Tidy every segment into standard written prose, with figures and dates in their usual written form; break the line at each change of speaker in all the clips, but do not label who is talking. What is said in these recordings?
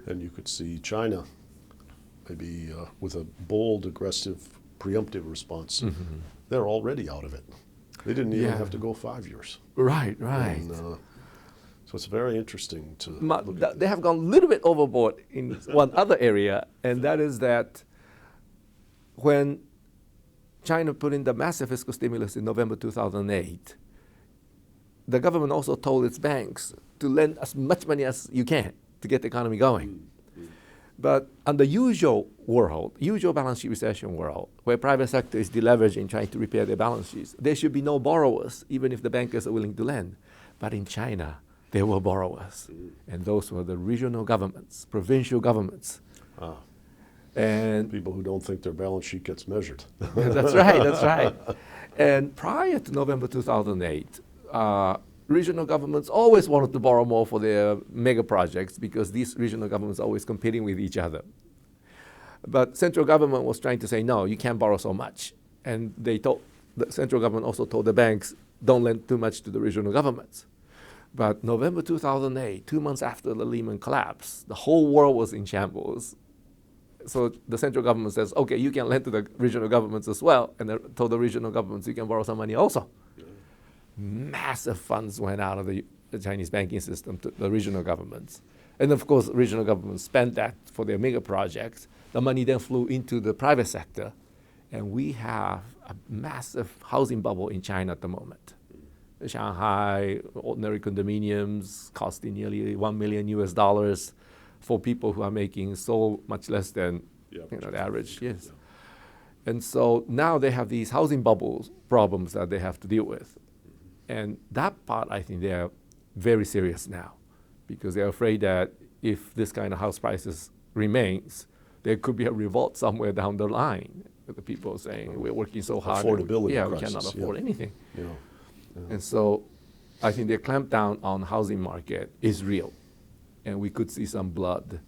And you could see China maybe with a bold, aggressive, preemptive response. Mm-hmm. They're already out of it. They didn't even have to go 5 years.
Right.
And, so it's very interesting to look at
They have gone a little bit overboard in one other area, and that is that when China put in the massive fiscal stimulus in November 2008, the government also told its banks to lend as much money as you can to get the economy going. Mm-hmm. But under usual balance sheet recession world, where private sector is deleveraging, trying to repair their balance sheets, there should be no borrowers, even if the bankers are willing to lend. But in China, there were borrowers, and those were the regional governments, provincial governments. And
people who don't think their balance sheet gets measured.
That's right. And prior to November 2008, regional governments always wanted to borrow more for their mega projects because these regional governments are always competing with each other. But central government was trying to say, no, you can't borrow so much. And the central government also told the banks, don't lend too much to the regional governments. But November 2008, 2 months after the Lehman collapse, the whole world was in shambles. So the central government says, okay, you can lend to the regional governments as well. And they told the regional governments, you can borrow some money also. Yeah. Massive funds went out of the Chinese banking system to the regional governments. And of course, regional governments spent that for their mega projects. The money then flew into the private sector. And we have a massive housing bubble in China at the moment. Shanghai, ordinary condominiums costing nearly $1 million for people who are making so much less than the average. Yes. Yeah. And so now they have these housing bubbles problems that they have to deal with. And that part, I think they are very serious now because they're afraid that if this kind of house prices remains, there could be a revolt somewhere down the line. The people are saying, we're working so hard.
Affordability crisis.
We cannot afford anything.
Yeah.
And so I think their clampdown on housing market is real. And we could see some blood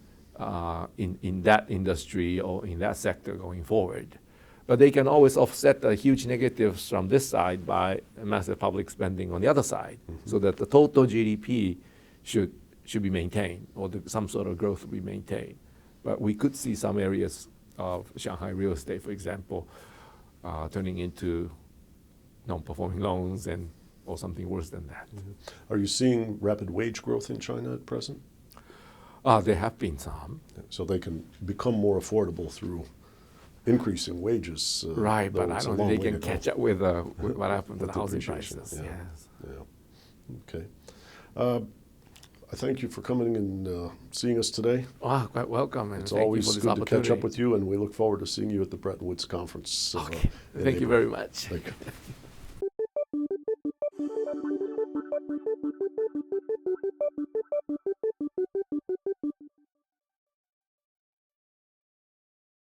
in that industry or in that sector going forward. But they can always offset the huge negatives from this side by massive public spending on the other side, so that the total GDP should be maintained, or some sort of growth will be maintained. But we could see some areas of Shanghai real estate, for example, turning into non-performing loans or something worse than that.
Are you seeing rapid wage growth in China at present?
There have been some.
So they can become more affordable through increasing wages.
Right, but I don't think they can catch up with what happened to the housing prices.
Yeah. Yes. Yeah. Okay. I thank you for coming and seeing us today.
Quite welcome. And
it's always good to catch up with you, and we look forward to seeing you at the Bretton Woods Conference.
Okay. Thank you very much.
Thank you.